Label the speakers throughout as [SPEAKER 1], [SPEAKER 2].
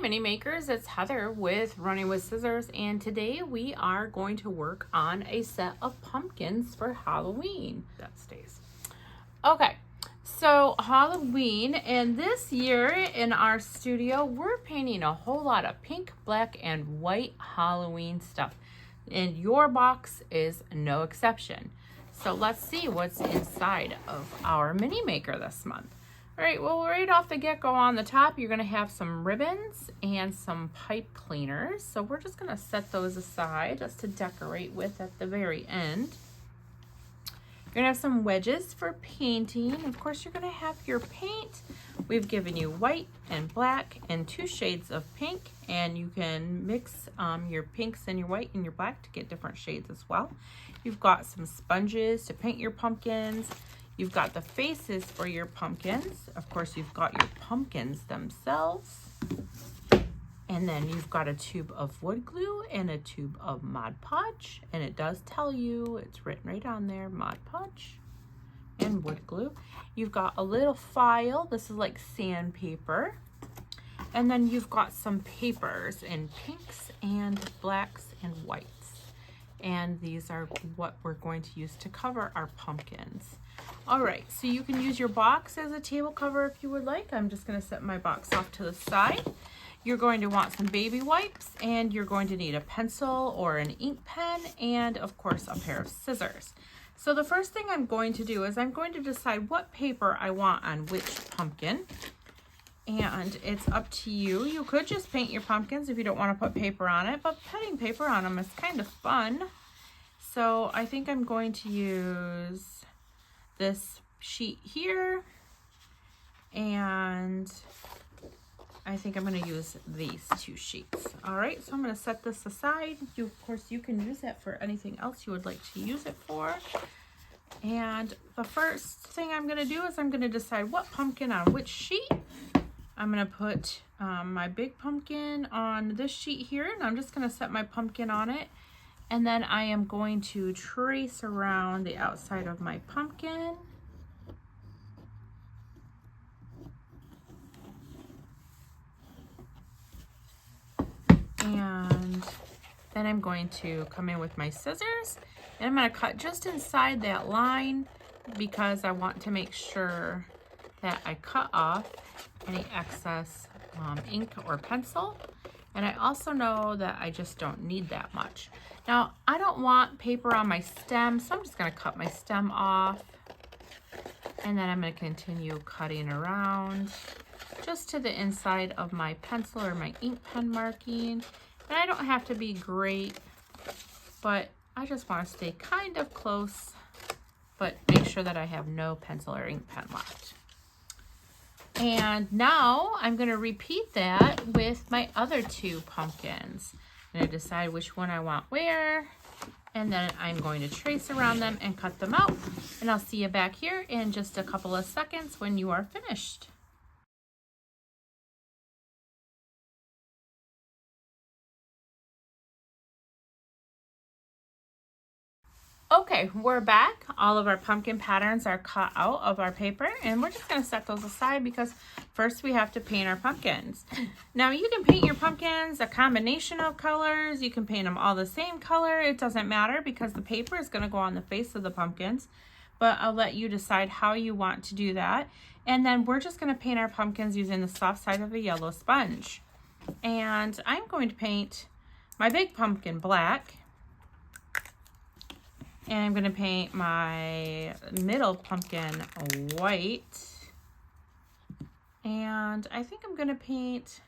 [SPEAKER 1] Mini Makers, it's Heather with Running with Scissors, and today we are going to work on a set of pumpkins for Halloween. That stays. Okay, so Halloween, and this year in our studio, we're painting a whole lot of pink, black, and white Halloween stuff, and your box is no exception. So let's see what's inside of our mini maker this month. All right, well, right off the get-go on the top, you're gonna have some ribbons and some pipe cleaners. So we're just gonna set those aside just to decorate with at the very end. You're gonna have some wedges for painting. Of course, you're gonna have your paint. We've given you white and black and 2 shades of pink, and you can mix your pinks and your white and your black to get different shades as well. You've got some sponges to paint your pumpkins. You've got the faces for your pumpkins. Of course, you've got your pumpkins themselves. And then you've got a tube of wood glue and a tube of Mod Podge. And it does tell you, it's written right on there, Mod Podge and wood glue. You've got a little file. This is like sandpaper. And then you've got some papers in pinks and blacks and whites. And these are what we're going to use to cover our pumpkins. All right, so you can use your box as a table cover if you would like. I'm just gonna set my box off to the side. You're going to want some baby wipes, and you're going to need a pencil or an ink pen, and of course a pair of scissors. So the first thing I'm going to do is I'm going to decide what paper I want on which pumpkin. And it's up to you. You could just paint your pumpkins if you don't want to put paper on it, but putting paper on them is kind of fun. So I think I'm going to use this sheet here, and I think I'm going to use these 2 sheets. All right, so I'm going to set this aside. Of course, you can use it for anything else you would like to use it for. And the first thing I'm going to do is I'm going to decide what pumpkin on which sheet. I'm going to put my big pumpkin on this sheet here, and I'm just going to set my pumpkin on it. And then I am going to trace around the outside of my pumpkin. And then I'm going to come in with my scissors, and I'm going to cut just inside that line because I want to make sure that I cut off any excess ink or pencil. And I also know that I just don't need that much. Now, I don't want paper on my stem, so I'm just going to cut my stem off. And then I'm going to continue cutting around just to the inside of my pencil or my ink pen marking. And I don't have to be great, but I just want to stay kind of close, but make sure that I have no pencil or ink pen left. And now I'm going to repeat that with my other 2 pumpkins. I'm going to decide which one I want where, and then I'm going to trace around them and cut them out. And I'll see you back here in just a couple of seconds when you are finished. Okay, we're back. All of our pumpkin patterns are cut out of our paper, and we're just going to set those aside because first we have to paint our pumpkins. Now, you can paint your pumpkins a combination of colors. You can paint them all the same color. It doesn't matter because the paper is going to go on the face of the pumpkins, but I'll let you decide how you want to do that. And then we're just going to paint our pumpkins using the soft side of a yellow sponge. And I'm going to paint my big pumpkin black. And I'm going to paint my middle pumpkin white. And I think I'm going to paint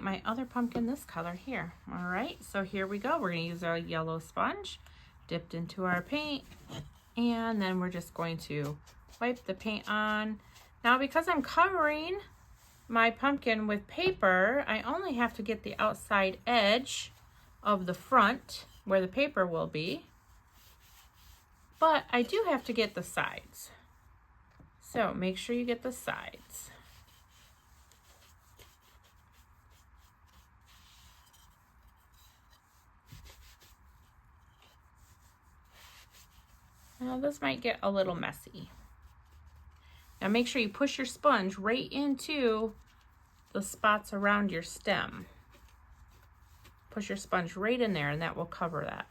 [SPEAKER 1] my other pumpkin this color here. All right, so here we go. We're going to use our yellow sponge dipped into our paint. And then we're just going to wipe the paint on. Now, because I'm covering my pumpkin with paper, I only have to get the outside edge of the front where the paper will be. But I do have to get the sides. So make sure you get the sides. Now this might get a little messy. Now make sure you push your sponge right into the spots around your stem. Push your sponge right in there and that will cover that.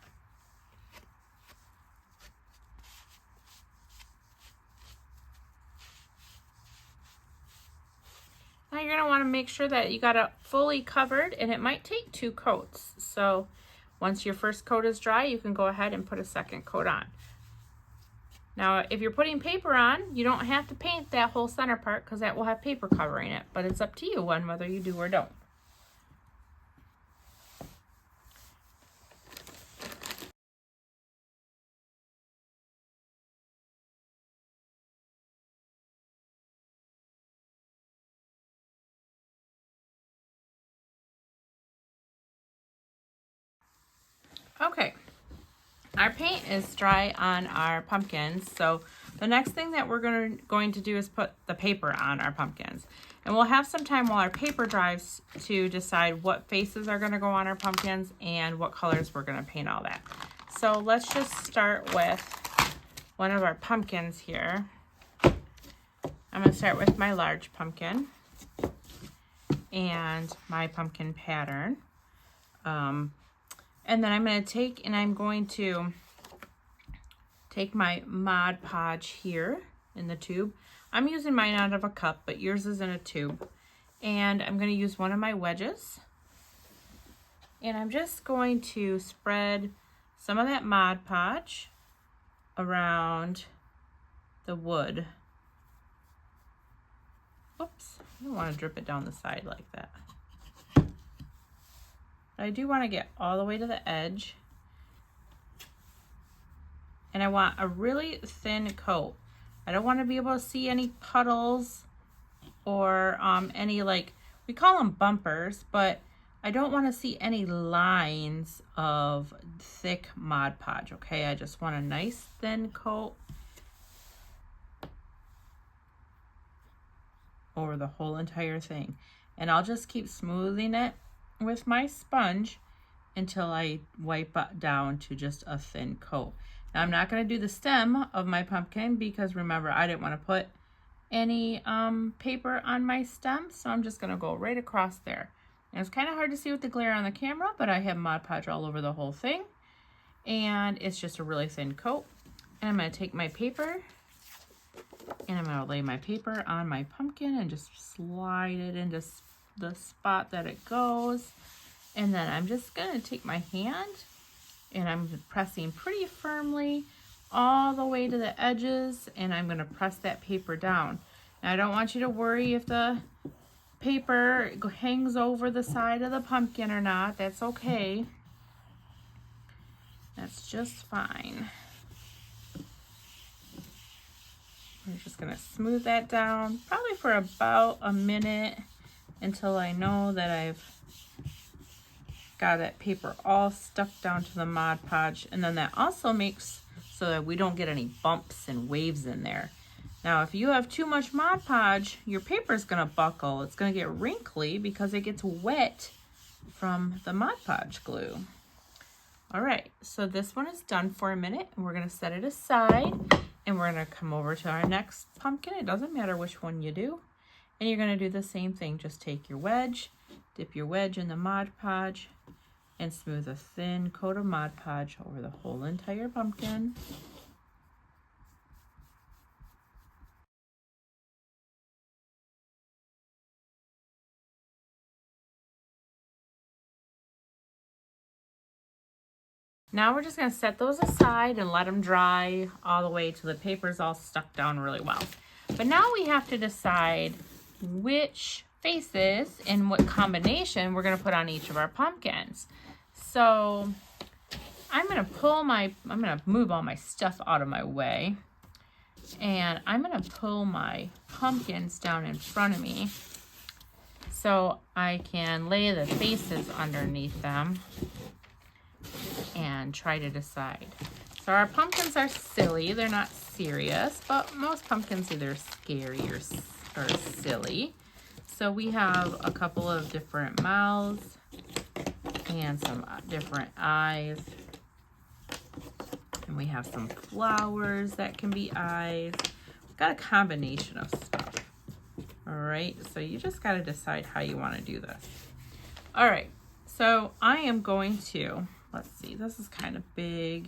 [SPEAKER 1] Now you're going to want to make sure that you got it fully covered, and it might take 2 coats. So once your first coat is dry, you can go ahead and put a second coat on. Now, if you're putting paper on, you don't have to paint that whole center part because that will have paper covering it, but it's up to you on whether you do or don't. Okay, our paint is dry on our pumpkins, so the next thing that we're going to do is put the paper on our pumpkins. And we'll have some time while our paper dries to decide what faces are going to go on our pumpkins and what colors we're going to paint all that. So let's just start with one of our pumpkins here. I'm going to start with my large pumpkin and my pumpkin pattern. And then I'm going to take my Mod Podge here in the tube. I'm using mine out of a cup, but yours is in a tube. And I'm going to use one of my wedges. And I'm just going to spread some of that Mod Podge around the wood. Oops, I don't want to drip it down the side like that. I do want to get all the way to the edge. And I want a really thin coat. I don't want to be able to see any puddles or any, like, we call them bumpers, but I don't want to see any lines of thick Mod Podge, okay? I just want a nice thin coat over the whole entire thing. And I'll just keep smoothing it with my sponge until I wipe down to just a thin coat. Now I'm not going to do the stem of my pumpkin because remember I didn't want to put any paper on my stem, so I'm just going to go right across there. And it's kind of hard to see with the glare on the camera, but I have Mod Podge all over the whole thing, and it's just a really thin coat. And I'm going to take my paper and I'm going to lay my paper on my pumpkin and just slide it into the spot that it goes. And then I'm just going to take my hand and I'm pressing pretty firmly all the way to the edges, and I'm going to press that paper down. Now I don't want you to worry if the paper hangs over the side of the pumpkin or not. That's okay. That's just fine. We're just going to smooth that down probably for about a minute until I know that I've got that paper all stuck down to the Mod Podge. And then that also makes so that we don't get any bumps and waves in there. Now, if you have too much Mod Podge, your paper is going to buckle. It's going to get wrinkly because it gets wet from the Mod Podge glue. All right, so this one is done for a minute, and we're going to set it aside, and we're going to come over to our next pumpkin. It doesn't matter which one you do. And you're going to do the same thing. Just take your wedge, dip your wedge in the Mod Podge, and smooth a thin coat of Mod Podge over the whole entire pumpkin. Now we're just going to set those aside and let them dry all the way till the paper's all stuck down really well. But now we have to decide which faces and what combination we're going to put on each of our pumpkins. So I'm going to move all my stuff out of my way, and I'm going to pull my pumpkins down in front of me so I can lay the faces underneath them and try to decide. So our pumpkins are silly. They're not serious, but most pumpkins either scary or silly. So we have a couple of different mouths and some different eyes. And we have some flowers that can be eyes. We've got a combination of stuff. All right, so you just got to decide how you want to do this. All right, so I am going to, let's see, this is kind of big.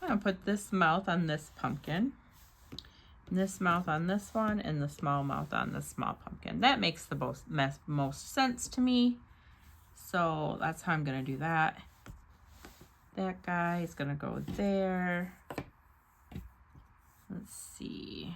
[SPEAKER 1] I'm going to put this mouth on this pumpkin, this mouth on this one, and the small mouth on this small pumpkin. That makes the most sense to me. So that's how I'm going to do that. That guy is going to go there. Let's see.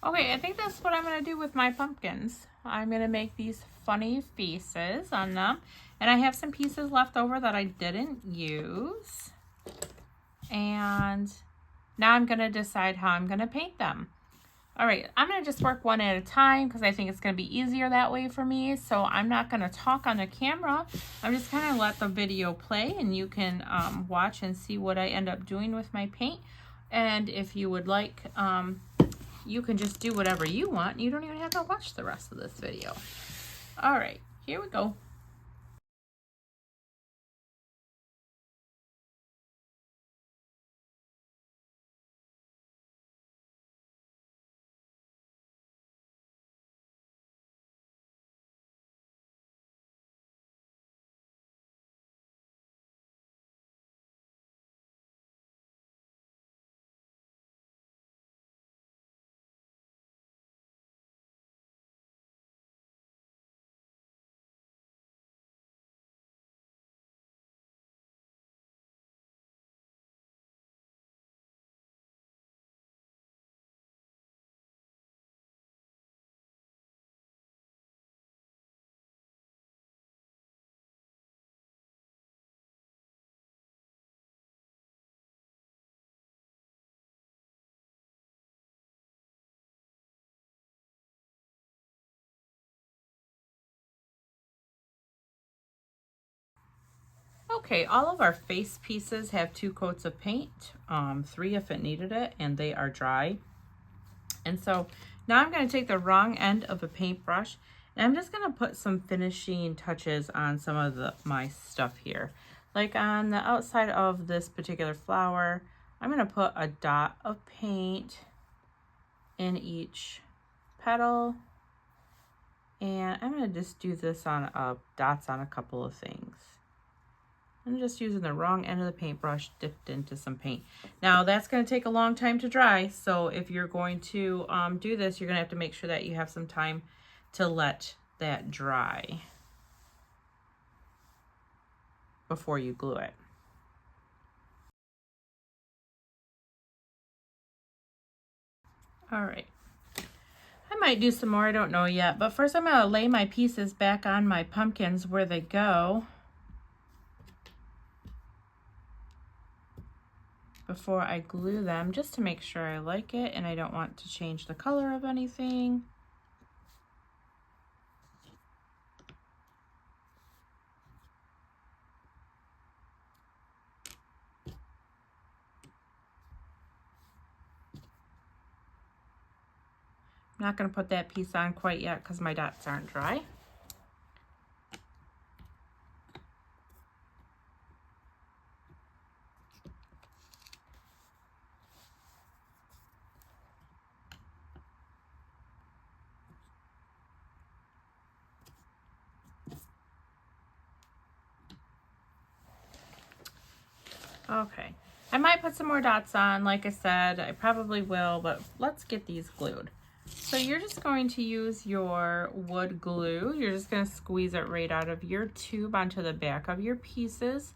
[SPEAKER 1] Okay, I think that's what I'm going to do with my pumpkins. I'm going to make these funny faces on them. And I have some pieces left over that I didn't use. And now I'm going to decide how I'm going to paint them. All right, I'm going to just work one at a time because I think it's going to be easier that way for me. So I'm not going to talk on the camera. I'm just going to let the video play and you can watch and see what I end up doing with my paint. And if you would like, you can just do whatever you want. You don't even have to watch the rest of this video. All right, here we go. Okay, all of our face pieces have 2 coats of paint, 3 if it needed it, and they are dry. And so now I'm going to take the wrong end of a paintbrush and I'm just going to put some finishing touches on some of my stuff here. Like on the outside of this particular flower, I'm going to put a dot of paint in each petal. And I'm going to just do this on dots on a couple of things. I'm just using the wrong end of the paintbrush dipped into some paint. Now that's going to take a long time to dry, so if you're going to do this, you're going to have to make sure that you have some time to let that dry before you glue it. All right. I might do some more, I don't know yet, but first I'm going to lay my pieces back on my pumpkins where they go before I glue them, just to make sure I like it and I don't want to change the color of anything. I'm not going to put that piece on quite yet because my dots aren't dry. Okay. I might put some more dots on, like I said, I probably will, but let's get these glued. So you're just going to use your wood glue. You're just going to squeeze it right out of your tube onto the back of your pieces.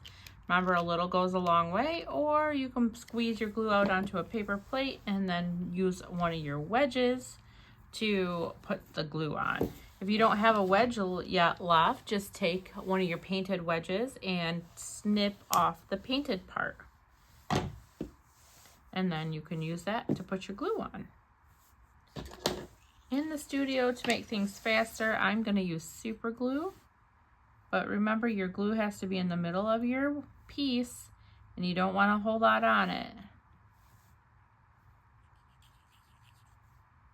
[SPEAKER 1] Remember, a little goes a long way, or you can squeeze your glue out onto a paper plate and then use one of your wedges to put the glue on. If you don't have a wedge yet left, just take one of your painted wedges and snip off the painted part. And then you can use that to put your glue on. In the studio, to make things faster, I'm going to use super glue. But remember, your glue has to be in the middle of your piece, and you don't want a whole lot on it,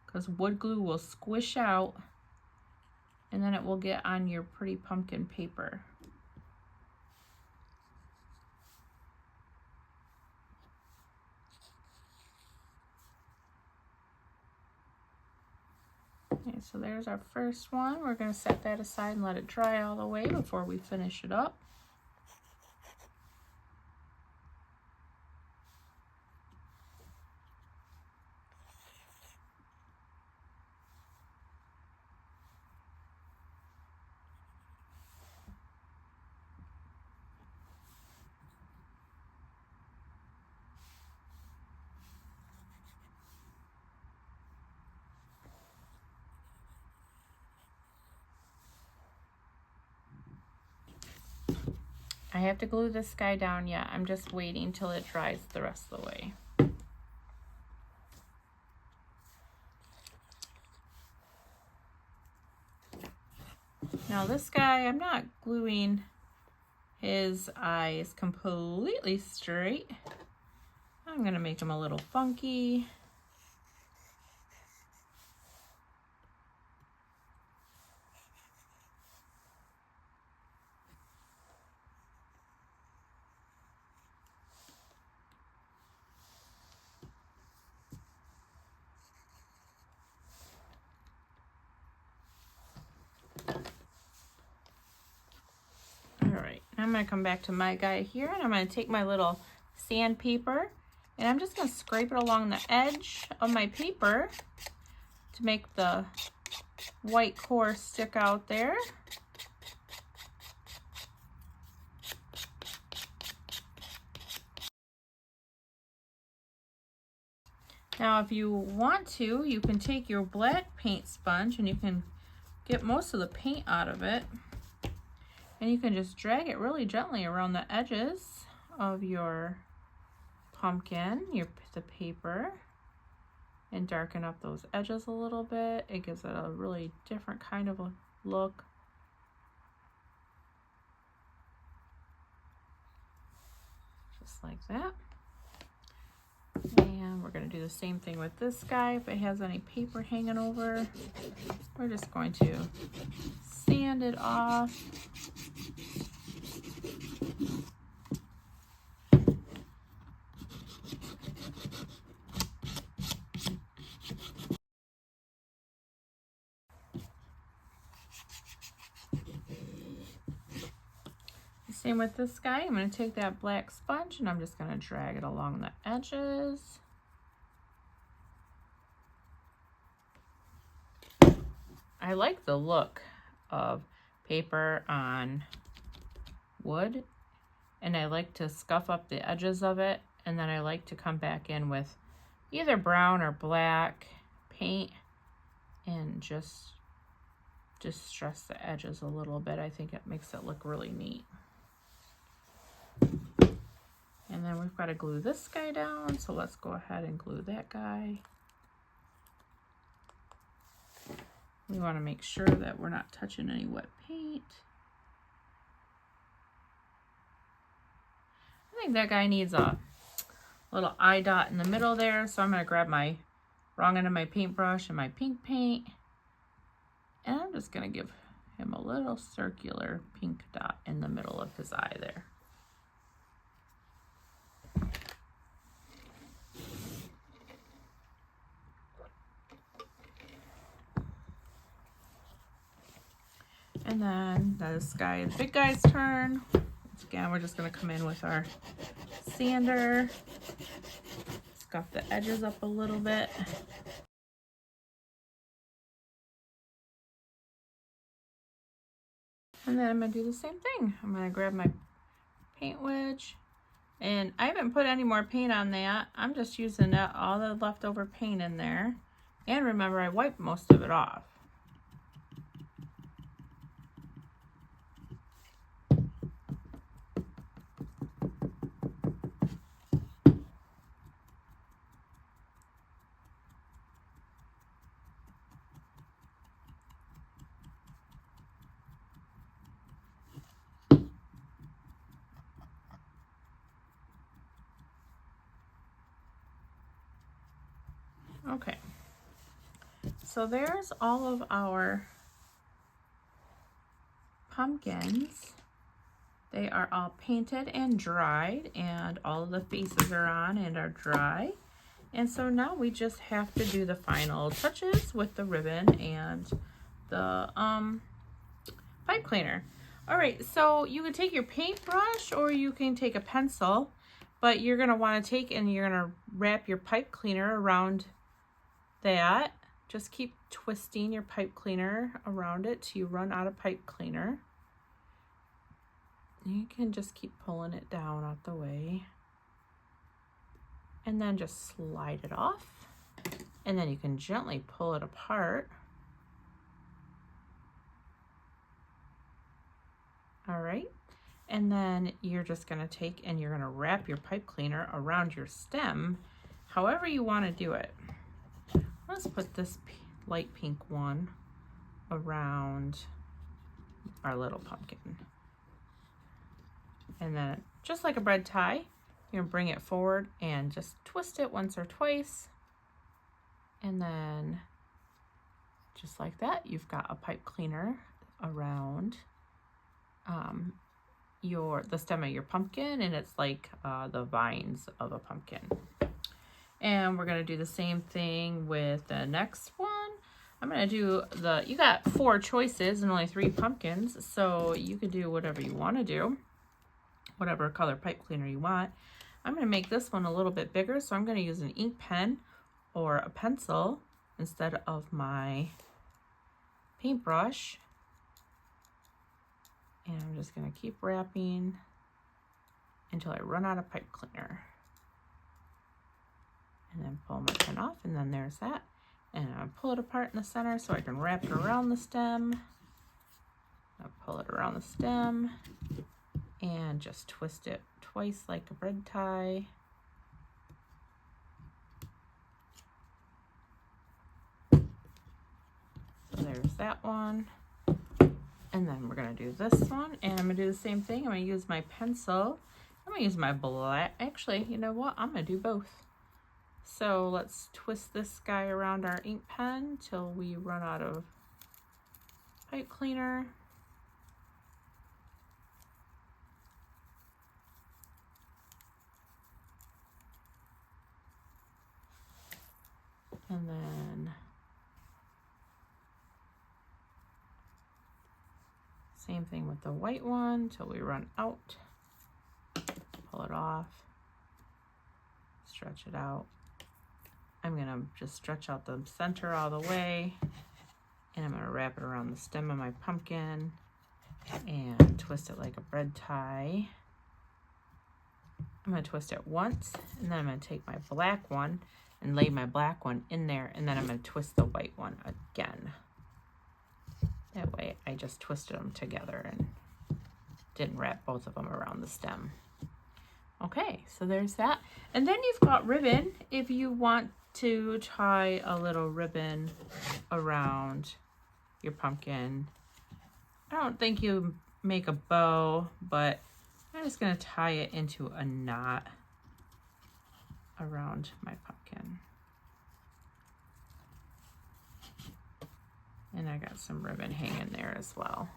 [SPEAKER 1] because wood glue will squish out and then it will get on your pretty pumpkin paper. Okay, so there's our first one. We're going to set that aside and let it dry all the way before we finish it up. I have to glue this guy down yet. I'm just waiting till it dries the rest of the way. Now this guy, I'm not gluing his eyes completely straight. I'm gonna make him a little funky. I'm going to come back to my guy here, and I'm going to take my little sandpaper and I'm just going to scrape it along the edge of my paper to make the white core stick out there. Now if you want to, you can take your black paint sponge and you can get most of the paint out of it. And you can just drag it really gently around the edges of your pumpkin, the paper, and darken up those edges a little bit. It gives it a really different kind of a look. Just like that. And we're going to do the same thing with this guy. If it has any paper hanging over, we're just going to sand it off. Same with this guy. I'm going to take that black sponge and I'm just going to drag it along the edges. I like the look of paper on wood, and I like to scuff up the edges of it, and then I like to come back in with either brown or black paint and just distress the edges a little bit. I think it makes it look really neat. And then we've got to glue this guy down, so let's go ahead and glue that guy. We want to make sure that we're not touching any wet paint. I think that guy needs a little eye dot in the middle there, so I'm going to grab my wrong end of my paintbrush and my pink paint, and I'm just going to give him a little circular pink dot in the middle of his eye there. And then this guy is big guy's turn. Once again, we're just going to come in with our sander. Scuff the edges up a little bit. And then I'm going to do the same thing. I'm going to grab my paint wedge. And I haven't put any more paint on that. I'm just using all the leftover paint in there. And remember, I wiped most of it off. Okay, so there's all of our pumpkins. They are all painted and dried, and all of the faces are on and are dry. And so now we just have to do the final touches with the ribbon and the pipe cleaner. All right, so you can take your paintbrush or you can take a pencil, but you're gonna wanna take and you're gonna wrap your pipe cleaner around that. Just keep twisting your pipe cleaner around it till you run out of pipe cleaner. You can just keep pulling it down out the way. And then just slide it off. And then you can gently pull it apart. All right. And then you're just gonna take and you're gonna wrap your pipe cleaner around your stem, however you wanna do it. Let's put this light pink one around our little pumpkin. And then just like a bread tie, you're gonna bring it forward and just twist it once or twice. And then just like that, you've got a pipe cleaner around the stem of your pumpkin, and it's like the vines of a pumpkin. And we're gonna do the same thing with the next one. I'm gonna do you got 4 choices and only 3 pumpkins, so you can do whatever you wanna do, whatever color pipe cleaner you want. I'm gonna make this one a little bit bigger, so I'm gonna use an ink pen or a pencil instead of my paintbrush. And I'm just gonna keep wrapping until I run out of pipe cleaner. And then pull my pen off, and then there's that. And I pull it apart in the center so I can wrap it around the stem. I'll pull it around the stem and just twist it twice like a bread tie. So there's that one. And then we're gonna do this one, and I'm gonna do the same thing. I'm gonna use my pencil. I'm gonna use my black. Actually, you know what? I'm gonna do both. So let's twist this guy around our ink pen till we run out of pipe cleaner. And then same thing with the white one till we run out. Pull it off, stretch it out. I'm gonna just stretch out the center all the way, and I'm gonna wrap it around the stem of my pumpkin and twist it like a bread tie. I'm gonna twist it once, and then I'm gonna take my black one and lay my black one in there, and then I'm gonna twist the white one again. That way I just twisted them together and didn't wrap both of them around the stem. Okay, so there's that. And then you've got ribbon if you want to tie a little ribbon around your pumpkin. I don't think you make a bow, but I'm just gonna tie it into a knot around my pumpkin. And I got some ribbon hanging there as well.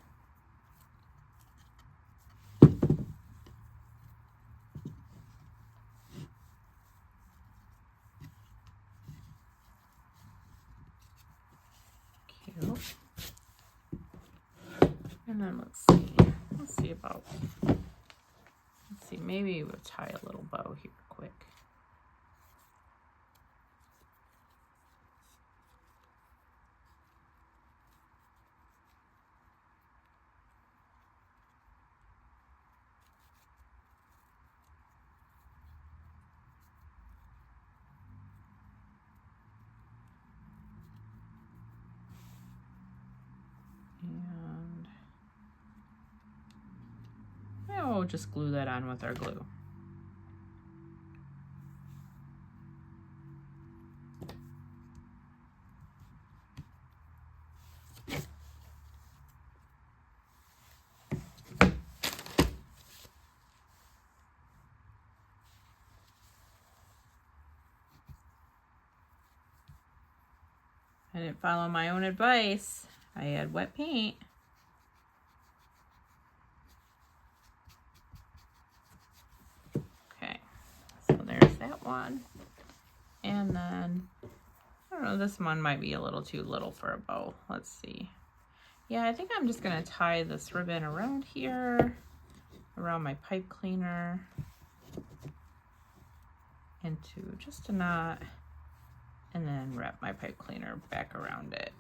[SPEAKER 1] Cute. And then let's see about see, maybe we'll tie a little bow here quick. And now we'll just glue that on with our glue. I didn't follow my own advice. I had wet paint. Okay, so there's that one. And then, I don't know, this one might be a little too little for a bow. Let's see. Yeah, I think I'm just gonna tie this ribbon around here, around my pipe cleaner, into just a knot, and then wrap my pipe cleaner back around it.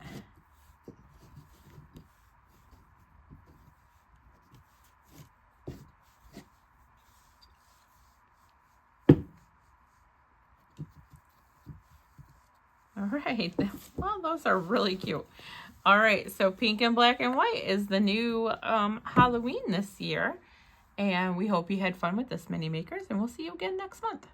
[SPEAKER 1] All right, well, those are really cute. All right, so pink and black and white is the new Halloween this year. And we hope you had fun with this, Mini Makers, and we'll see you again next month.